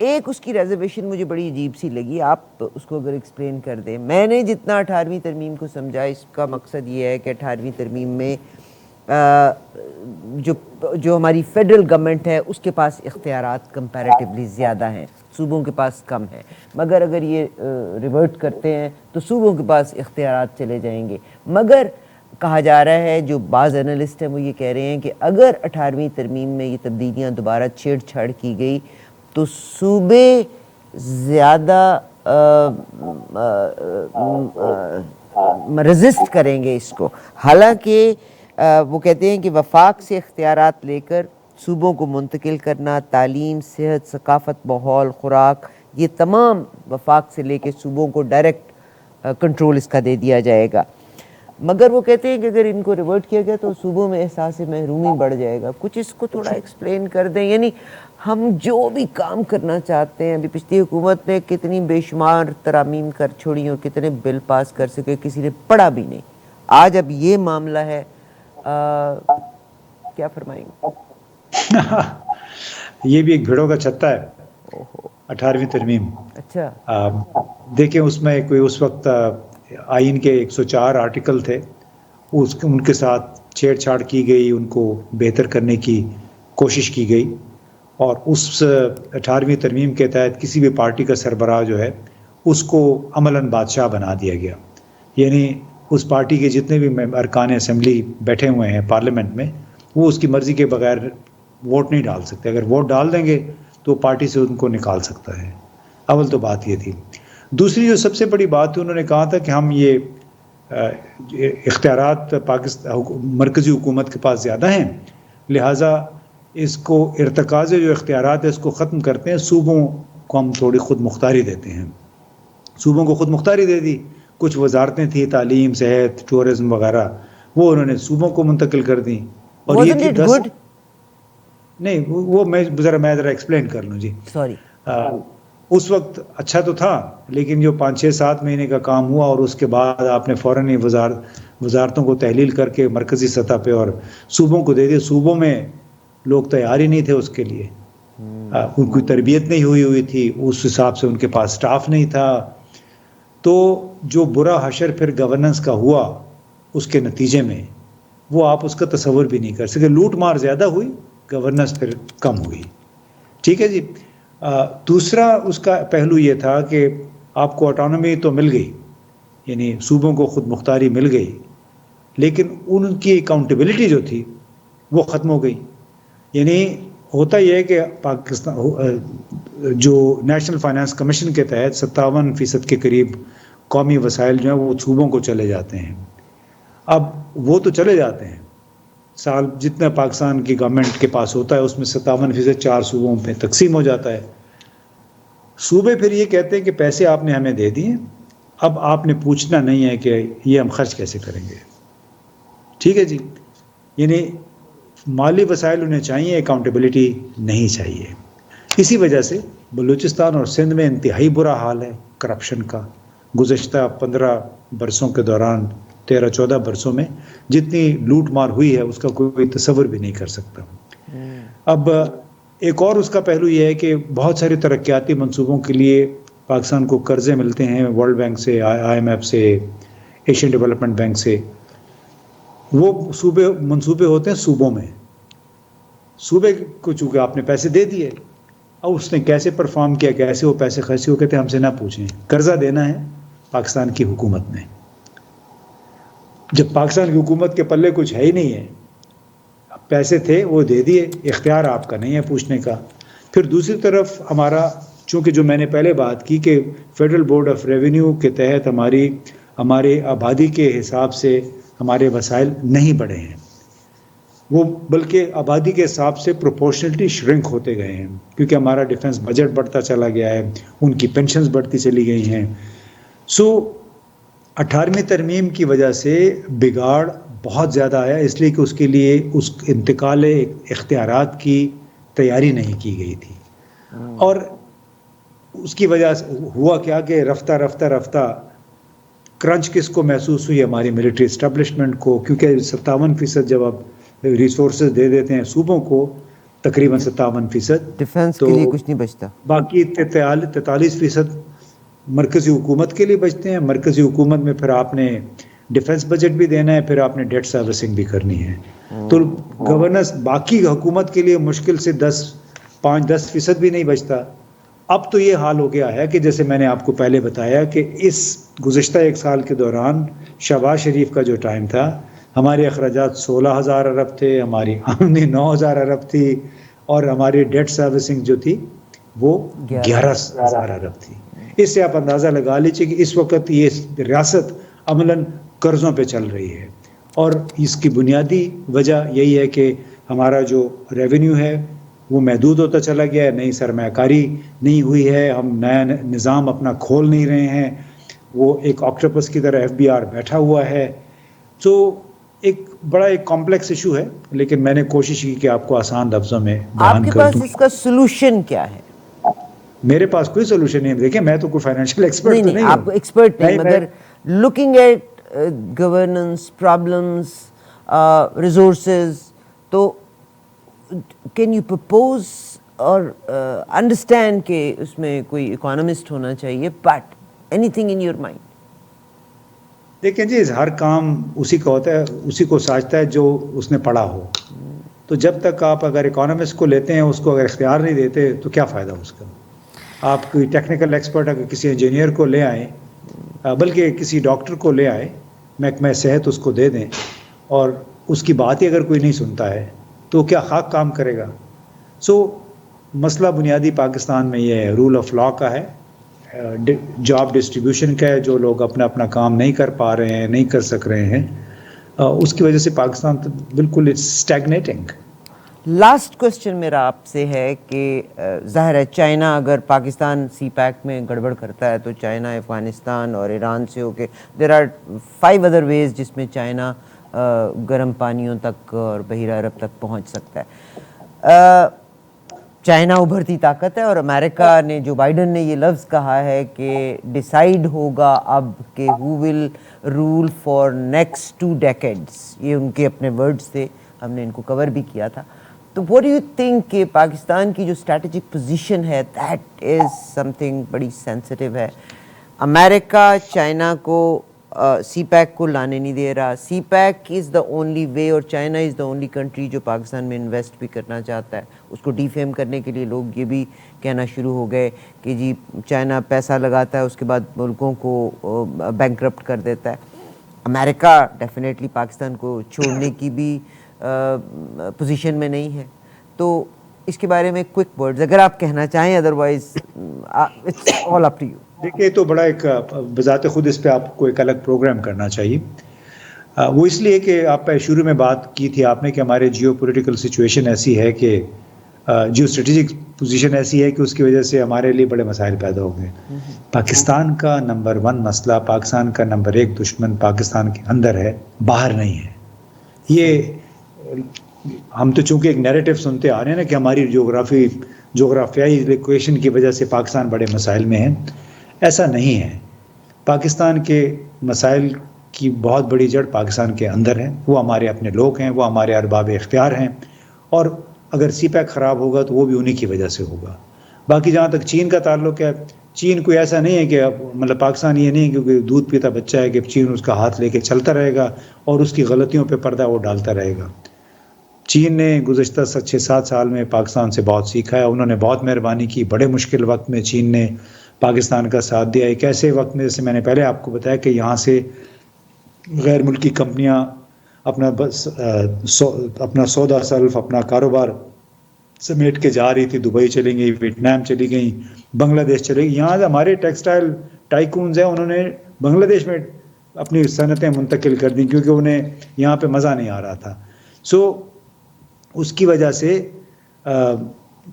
ایک اس کی ریزرویشن مجھے بڑی عجیب سی لگی، آپ اس کو اگر ایکسپلین کر دیں. میں نے جتنا 18ویں ترمیم کو سمجھا، اس کا مقصد یہ ہے کہ 18ویں ترمیم میں جو ہماری فیڈرل گورنمنٹ ہے اس کے پاس اختیارات کمپیریٹیولی زیادہ ہیں، صوبوں کے پاس کم ہیں. مگر اگر یہ ریورٹ کرتے ہیں تو صوبوں کے پاس اختیارات چلے جائیں گے. مگر کہا جا رہا ہے، جو بعض انالسٹ ہیں وہ یہ کہہ رہے ہیں کہ اگر 18ویں ترمیم میں یہ تبدیلیاں دوبارہ چھیڑ چھاڑ کی گئی تو صوبے زیادہ ریزسٹ کریں گے اس کو. حالانکہ وہ کہتے ہیں کہ وفاق سے اختیارات لے کر صوبوں کو منتقل کرنا، تعلیم، صحت، ثقافت، ماحول، خوراک، یہ تمام وفاق سے لے کے صوبوں کو ڈائریکٹ کنٹرول اس کا دے دیا جائے گا. مگر وہ کہتے ہیں کہ اگر ان کو ریورٹ کیا گیا تو صوبوں میں احساس محرومی بڑھ جائے گا. کچھ اس کو تھوڑا ایکسپلین کر دیں. یعنی ہم جو بھی کام کرنا چاہتے ہیں، ابھی پچھلی حکومت نے کتنی بے شمار ترامیم کر چھوڑی اور کتنے بل پاس کر سکے، کسی نے پڑھا بھی نہیں. آج اب یہ معاملہ ہے، کیا فرمائیں گے؟ یہ بھی ایک بھیڑوں کا چھتا ہے 18ویں ترمیم. اچھا، دیکھیں اس میں کوئی اس وقت آئین کے 104 آرٹیکل تھے، ان کے ساتھ چھیڑ چھاڑ کی گئی، ان کو بہتر کرنے کی کوشش کی گئی، اور اس 18ویں ترمیم کے تحت کسی بھی پارٹی کا سربراہ جو ہے اس کو عملاً بادشاہ بنا دیا گیا. یعنی اس پارٹی کے جتنے بھی ارکان اسمبلی بیٹھے ہوئے ہیں پارلیمنٹ میں، وہ اس کی مرضی کے بغیر ووٹ نہیں ڈال سکتے. اگر ووٹ ڈال دیں گے تو پارٹی سے ان کو نکال سکتا ہے. اول تو بات یہ تھی. دوسری جو سب سے بڑی بات تھی، انہوں نے کہا تھا کہ ہم یہ اختیارات مرکزی حکومت کے پاس زیادہ ہیں، لہٰذا اس کو ارتکاز جو اختیارات ہے اس کو ختم کرتے ہیں، صوبوں کو ہم تھوڑی خود مختاری دیتے ہیں. صوبوں کو خود مختاری دے دی. کچھ وزارتیں تھیں، تعلیم، صحت، ٹورزم وغیرہ، وہ انہوں نے صوبوں کو منتقل کر دیں. اور یہ تھی 10 نہیں، وہ میں ذرا ایکسپلین کر لوں جی. سوری. اس وقت اچھا تو تھا، لیکن جو 5-6-7 مہینے کا کام ہوا اور اس کے بعد آپ نے فوراً ہی وزارتوں کو تحلیل کر کے مرکزی سطح پہ اور صوبوں کو دے دیا. صوبوں میں لوگ تیار ہی نہیں تھے اس کے لیے، ان کی تربیت نہیں ہوئی تھی، اس حساب سے ان کے پاس سٹاف نہیں تھا. تو جو برا حشر پھر گورننس کا ہوا اس کے نتیجے میں، وہ آپ اس کا تصور بھی نہیں کر سکتے. لوٹ مار زیادہ ہوئی، گورننس پھر کم ہوئی. ٹھیک ہے جی. دوسرا اس کا پہلو یہ تھا کہ آپ کو آٹونومی تو مل گئی، یعنی صوبوں کو خود مختاری مل گئی، لیکن ان کی اکاؤنٹیبلٹی جو تھی وہ ختم ہو گئی. یعنی ہوتا یہ ہے کہ پاکستان جو نیشنل فائنانس کمیشن کے تحت 57% کے قریب قومی وسائل جو ہیں وہ صوبوں کو چلے جاتے ہیں. اب وہ تو چلے جاتے ہیں، سال جتنا پاکستان کی گورنمنٹ کے پاس ہوتا ہے اس میں 57% 4 صوبوں پہ تقسیم ہو جاتا ہے. صوبے پھر یہ کہتے ہیں کہ پیسے آپ نے ہمیں دے دیے، اب آپ نے پوچھنا نہیں ہے کہ یہ ہم خرچ کیسے کریں گے. ٹھیک ہے جی. یعنی مالی وسائل انہیں چاہیے، اکاؤنٹیبلٹی نہیں چاہیے. اسی وجہ سے بلوچستان اور سندھ میں انتہائی برا حال ہے کرپشن کا. گزشتہ 15 برسوں کے دوران 13-14 برسوں میں جتنی لوٹ مار ہوئی ہے اس کا کوئی تصور بھی نہیں کر سکتا. اب ایک اور اس کا پہلو یہ ہے کہ بہت سارے ترقیاتی منصوبوں کے لیے پاکستان کو قرضے ملتے ہیں ورلڈ بینک سے, IMF سے, ایشین ڈیولپمنٹ بینک سے. وہ منصوبے ہوتے ہیں صوبوں میں. صوبے کو چونکہ آپ نے پیسے دے دیے, اب اس نے کیسے پرفارم کیا, کیسے وہ پیسے خرچے, وہ کہتے ہیں ہم سے نہ پوچھیں. قرضہ دینا ہے پاکستان کی حکومت نے. جب پاکستان کی حکومت کے پلے کچھ ہے ہی نہیں ہے, پیسے تھے وہ دے دیے, اختیار آپ کا نہیں ہے پوچھنے کا. پھر دوسری طرف ہمارا, چونکہ جو میں نے پہلے بات کی کہ فیڈرل بورڈ آف ریونیو کے تحت ہماری آبادی کے حساب سے ہمارے وسائل نہیں بڑھے ہیں, وہ بلکہ آبادی کے حساب سے پروپورشنلٹی شرنک ہوتے گئے ہیں, کیونکہ ہمارا ڈیفنس بجٹ بڑھتا چلا گیا ہے, ان کی پینشنز بڑھتی چلی گئی ہیں. سو 18ویں ترمیم کی وجہ سے بگاڑ بہت زیادہ آیا, اس لیے کہ اس کے لیے اس انتقال اختیارات کی تیاری نہیں کی گئی تھی. اور اس کی وجہ سے ہوا کیا کہ رفتہ رفتہ کرنچ کس کو محسوس ہوئی, ہماری ملٹری اسٹیبلشمنٹ کو, کیونکہ 57% جب آپ ریسورسز دے دیتے ہیں صوبوں کو, تقریباً 57% ڈیفنس کے لیے کچھ نہیں بچتا, باقی 43% مرکزی حکومت کے لیے بچتے ہیں. مرکزی حکومت میں پھر آپ نے ڈیفنس بجٹ بھی دینا ہے, پھر آپ نے ڈیٹ سروسنگ بھی کرنی ہے. تو گورننس باقی حکومت کے لیے مشکل سے 5-10% بھی نہیں بچتا. اب تو یہ حال ہو گیا ہے کہ جیسے میں نے آپ کو پہلے بتایا کہ اس گزشتہ 1 سال کے دوران شہباز شریف کا جو ٹائم تھا, ہمارے اخراجات 16,000 ارب تھے, ہماری آمدنی 9,000 ارب تھی, اور ہماری ڈیٹ سروسنگ جو تھی وہ 11,000 ارب تھی. اس سے آپ اندازہ لگا لیجیے کہ اس وقت یہ ریاست عملاً قرضوں پہ چل رہی ہے. اور اس کی بنیادی وجہ یہی ہے کہ ہمارا جو ریونیو ہے وہ محدود ہوتا چلا گیا ہے, نئی سرمایہ کاری نہیں ہوئی ہے, ہم نیا نظام اپنا کھول نہیں رہے ہیں, وہ ایک آکٹوپس کی طرح FBR بیٹھا ہوا ہے. تو ایک کمپلیکس ایشو ہے, لیکن میں نے کوشش کی کہ آپ کو آسان لفظوں میں بیان کر دوں. آپ کے پاس اس کا سولوشن کیا ہے؟ میرے پاس کوئی سولوشن نہیں ہے. دیکھیں میں تو کوئی فائنینشیل ایکسپرٹ تو نہیں ہوں. آپ ایکسپرٹ نہیں, مگر looking at governance problems, resources, تو کین یو پرپوز اور انڈرسٹینڈ کہ اس میں کوئی اکانومسٹ ہونا چاہیے, but anything in your mind? دیکھیں جی, ہر کام اسی کا ہوتا ہے, اسی کو ساجتا ہے جو اس نے پڑھا ہو. تو جب تک آپ اگر اکانومسٹ کو لیتے ہیں, اس کو اگر اختیار نہیں دیتے تو کیا فائدہ اس کا. آپ کوئی ٹیکنیکل ایکسپرٹ اگر کسی انجینئر کو لے آئیں, بلکہ کسی ڈاکٹر کو لے آئیں, محکمہ صحت اس کو دے دیں, اور اس کی بات ہی اگر کوئی نہیں سنتا ہے تو کیا خاک کام کرے گا. سو مسئلہ بنیادی پاکستان میں یہ ہے, رول آف لا کا ہے, جاب ڈسٹریبیوشن کا ہے. جو لوگ اپنا کام نہیں کر پا رہے ہیں, نہیں کر سک رہے ہیں, اس کی وجہ سے پاکستان بالکل اسٹیگنیٹنگ. لاسٹ کوشچن میرا آپ سے ہے کہ ظاہر ہے چائنا اگر پاکستان سی پیک میں گڑبڑ کرتا ہے تو چائنا افغانستان اور ایران سے ہو کے دیر آر 5 ادر ویز جس میں چائنا گرم پانیوں تک اور بحیرہ عرب تک پہنچ سکتا ہے. چائنا ابھرتی طاقت ہے, اور امریکہ نے, جو بائیڈن نے یہ لفظ کہا ہے کہ ڈیسائیڈ ہوگا اب کہ ہو ول رول فار نیکسٹ 2 decades. یہ ان کے اپنے ورڈز تھے, ہم نے ان کو کور بھی کیا تھا. تو what do you think کہ پاکستان کی جو اسٹریٹجک پوزیشن ہے دیٹ از سم تھنگ بڑی سینسٹیو ہے. امریکہ چائنا کو سی پیک کو لانے نہیں دے رہا. سی peak is the only way, اور China is the only country جو پاکستان میں انویسٹ بھی کرنا چاہتا ہے. اس کو ڈی فیم کرنے کے لیے لوگ یہ بھی کہنا شروع ہو گئے کہ جی چائنا پیسہ لگاتا ہے, اس کے بعد ملکوں کو بینکرپٹ کر دیتا ہے. امریکہ ڈیفینیٹلی پاکستان کو چھوڑنے کی بھی پوزیشن میں نہیں ہے. تو اس کے بارے میں کوئک ورڈز اگر آپ کہنا چاہیں, otherwise it's all up to you. دیکھیے تو بڑا ایک بذات خود اس پہ آپ کو ایک الگ پروگرام کرنا چاہیے. وہ اس لیے کہ آپ شروع میں بات کی تھی آپ نے کہ ہمارے جیو پولیٹیکل سچویشن ایسی ہے کہ جیو اسٹریٹجک پوزیشن ایسی ہے کہ اس کی وجہ سے ہمارے لیے بڑے مسائل پیدا ہو گئے. پاکستان کا نمبر 1 مسئلہ, پاکستان کا نمبر 1 دشمن پاکستان کے اندر ہے, باہر نہیں ہے. یہ ہم تو چونکہ ایک نیریٹو سنتے آ رہے ہیں نا کہ ہماری جغرافی جغرافیائی لوکیشن کی وجہ سے پاکستان بڑے مسائل میں ہے. ایسا نہیں ہے. پاکستان کے مسائل کی بہت بڑی جڑ پاکستان کے اندر ہے. وہ ہمارے اپنے لوگ ہیں, وہ ہمارے ارباب اختیار ہیں, اور اگر سی پیک خراب ہوگا تو وہ بھی انہی کی وجہ سے ہوگا. باقی جہاں تک چین کا تعلق ہے, چین کوئی ایسا نہیں ہے کہ مطلب پاکستان یہ نہیں ہے کیونکہ دودھ پیتا بچہ ہے کہ چین اس کا ہاتھ لے کے چلتا رہے گا اور اس کی غلطیوں پہ پردہ وہ ڈالتا رہے گا. چین نے گزشتہ 6-7 سال میں پاکستان سے بہت سیکھا ہے. انہوں نے بہت مہربانی کی. بڑے مشکل وقت میں چین نے پاکستان کا ساتھ دیا. ایک ایسے وقت میں جیسے میں نے پہلے آپ کو بتایا کہ یہاں سے غیر ملکی کمپنیاں اپنا سودا صرف اپنا کاروبار سمیٹ کے جا رہی تھی. دبئی چلی گئی, ویتنام چلی گئی, بنگلہ دیش چلی گئی. یہاں ہمارے ٹیکسٹائل ٹائکونز ہیں, انہوں نے بنگلہ دیش میں اپنی صنعتیں منتقل کر دیں کیونکہ انہیں یہاں پہ مزہ نہیں آ رہا تھا. اس کی وجہ سے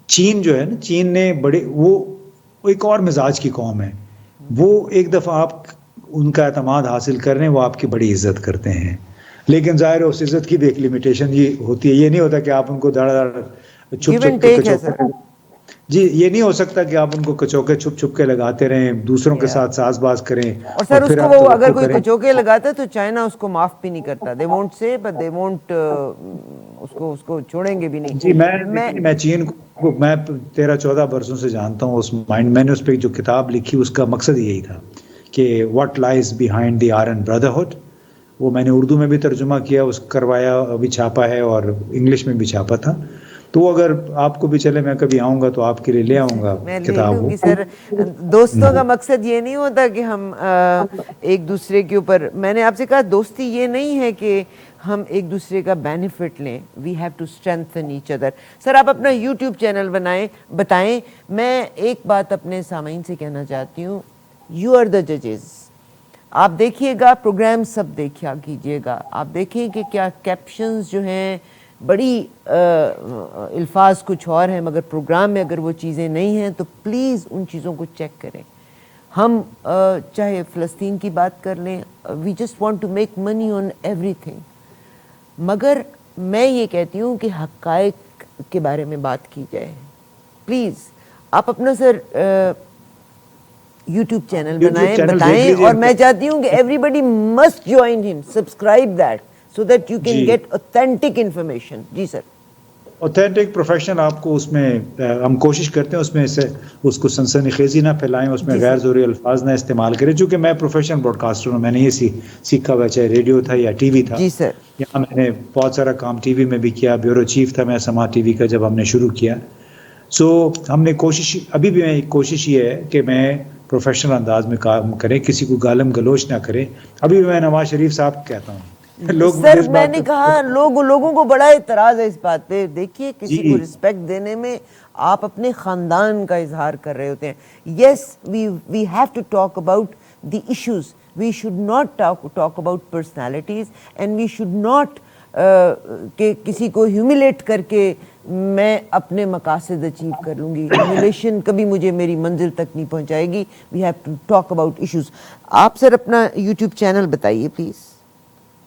چین جو ہے نا, چین نے وہ ایک اور مزاج کی قوم ہے. وہ ایک دفعہ آپ ان کا اعتماد حاصل کر رہے ہیں, وہ آپ کی بڑی عزت کرتے ہیں. لیکن ظاہر ہے اس عزت کی بھی ایک لمیٹیشن یہ ہوتی ہے. یہ نہیں ہوتا کہ آپ ان کو دھڑا دھڑ چھپ چھپ کے کچوکے, جی یہ نہیں ہو سکتا کہ آپ ان کو کچوکے چھپ چھپ کے لگاتے رہیں, دوسروں کے ساتھ ساز باز کریں. اور سر اس کو وہ اگر کوئی کچوکے لگاتا ہے تو چائنا اس کو معاف بھی نہیں کرتا. They won't say but they won't, اس کو چھوڑیں گے بھی نہیں. جی میں چین کو میں 13-14 برسوں سے جانتا ہوں. اس مائنڈ میں نے اس پہ جو کتاب لکھی اس کا مقصد یہی تھا کہ what lies behind the iron brotherhood. وہ میں نے اردو میں بھی ترجمہ کیا, اس کروایا, ابھی چھاپا ہے, اور انگلش میں بھی چھاپا تھا. تو اگر آپ کو بھی چلے, میں کبھی آؤں گا تو آپ کے لیے لے آؤں گا کتاب. سر دوستوں کا مقصد یہ نہیں ہوتا کہ ہم ایک دوسرے کے اوپر, میں نے آپ سے کہا دوستی یہ نہیں ہے کہ ہم ایک دوسرے کا بینیفٹ لیں. We have to strengthen each other. Sir آپ اپنا یوٹیوب چینل بتائیں. میں ایک بات اپنے سامعین سے کہنا چاہتی ہوں, یو آر دا ججز. آپ دیکھیے گا پروگرام, سب دیکھا کیجیے گا. آپ دیکھیں کہ کیا کیپشنز جو ہیں, بڑی الفاظ کچھ اور ہیں, مگر پروگرام میں اگر وہ چیزیں نہیں ہیں تو پلیز ان چیزوں کو چیک کریں. ہم چاہے فلسطین کی بات کر لیں, we just want to make money on everything, مگر میں یہ کہتی ہوں کہ حقائق کے بارے میں بات کی جائے. پلیز آپ اپنا سر یوٹیوب چینل بتائیں, اور میں چاہتی ہوں کہ ایوری بڈی مسٹ جوائن ہم, subscribe that so that you can get authentic information. جی سر. اوتھینٹک پروفیشنل آپ کو اس میں ہم کوشش کرتے ہیں اس میں سے اس کو سنسنی خیزی نہ پھیلائیں, اس میں غیر ضروری الفاظ نہ استعمال کریں. چونکہ میں پروفیشنل براڈ کاسٹر ہوں, میں نے یہ سیکھا ہوا, چاہے ریڈیو تھا یا ٹی وی تھا. جی سر. یہاں میں نے بہت سارا کام ٹی وی میں بھی کیا. بیورو چیف تھا میں سما ٹی وی کا جب ہم نے شروع کیا. ہم نے کوشش, ابھی بھی میں کوشش یہ ہے کہ میں پروفیشنل انداز میں کام کریں, کسی کو گالم گلوچ نہ کریں. ابھی بھی میں نواز شریف صاحب کہتا ہوں. سر میں نے کہا لوگوں کو بڑا اعتراض ہے اس بات پہ. دیکھیے کسی کو رسپیکٹ دینے میں آپ اپنے خاندان کا اظہار کر رہے ہوتے ہیں. Yes we have to talk about the issues. We should not talk about personalities, and we should not کہ کسی کو ہیوملیٹ کر کے میں اپنے مقاصد اچیو کر لوں گی. ہیوملیشن کبھی مجھے میری منزل تک نہیں پہنچائے گی. We have to talk about issues. آپ سر اپنا یوٹیوب چینل بتائیے پلیز.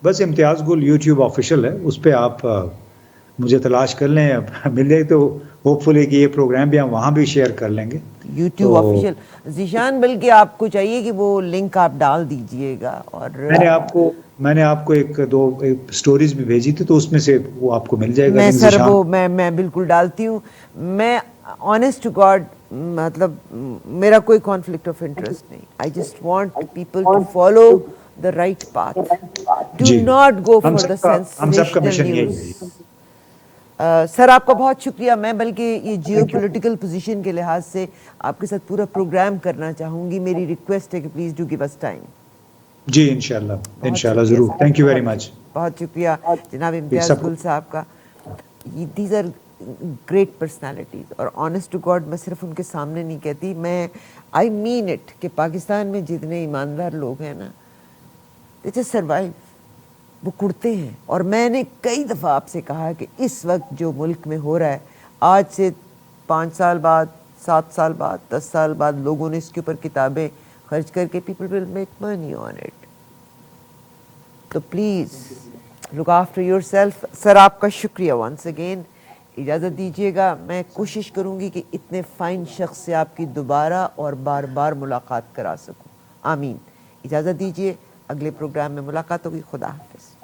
بس امتیاز گل یوٹیوب آفیشیل ہے, اس پہ آپ مجھے تلاش کر لیں, مل جائے تو ہوپ فلی کہ یہ پروگرام بھی ہم وہاں بھی شیئر کر لیں گے. یوٹیوب آفیشیل ذیشان, بلکہ آپ کو چاہیے کہ وہ لنک آپ ڈال دیجئے گا. اور میں نے آپ کو ایک دو سٹوریز بھی بھیجی تھی, تو اس میں سے وہ آپ کو مل جائے گا. میں سر وہ میں بالکل ڈالتی ہوں. میں آنیسٹ ٹو گاڈ مطلب میرا کوئی کانفلکٹ آف انٹرسٹ نہیں. I just want people to follow the right path. Do not go for the sensational news. سر آپ کا بہت شکریہ. میں بلکہ یہ جیو پولیٹیکل پوزیشن کے لحاظ سے آپ کے ساتھ پورا پروگرام کرنا چاہوں گی. میری ریکویسٹ ہے کہ please do give us time. جی انشاءاللہ ضرور. Thank you very much. بہت شکریہ جناب امتیاز گل صاحب کا. دیز آر گریٹ پرسنالٹیز, اور آنیسٹ ٹو گاڈ میں صرف ان کے سامنے نہیں کہتی, میں آئی مین اٹ کہ پاکستان میں جتنے ایماندار لوگ ہیں نا, they just survive. وہ کڑتے ہیں. اور میں نے کئی دفعہ آپ سے کہا کہ اس وقت جو ملک میں ہو رہا ہے, آج سے 5 سال بعد, 7 سال بعد, 10 سال بعد لوگوں نے اس کے اوپر کتابیں خرچ کر کے people will make money on it. تو پلیز look after yourself. سر آپ کا شکریہ once again. اجازت دیجیے گا, میں کوشش کروں گی کہ اتنے فائن شخص سے آپ کی دوبارہ اور بار بار ملاقات کرا سکوں. آمین. اجازت دیجیے, اگلے پروگرام میں ملاقات ہوگی. خدا حافظ.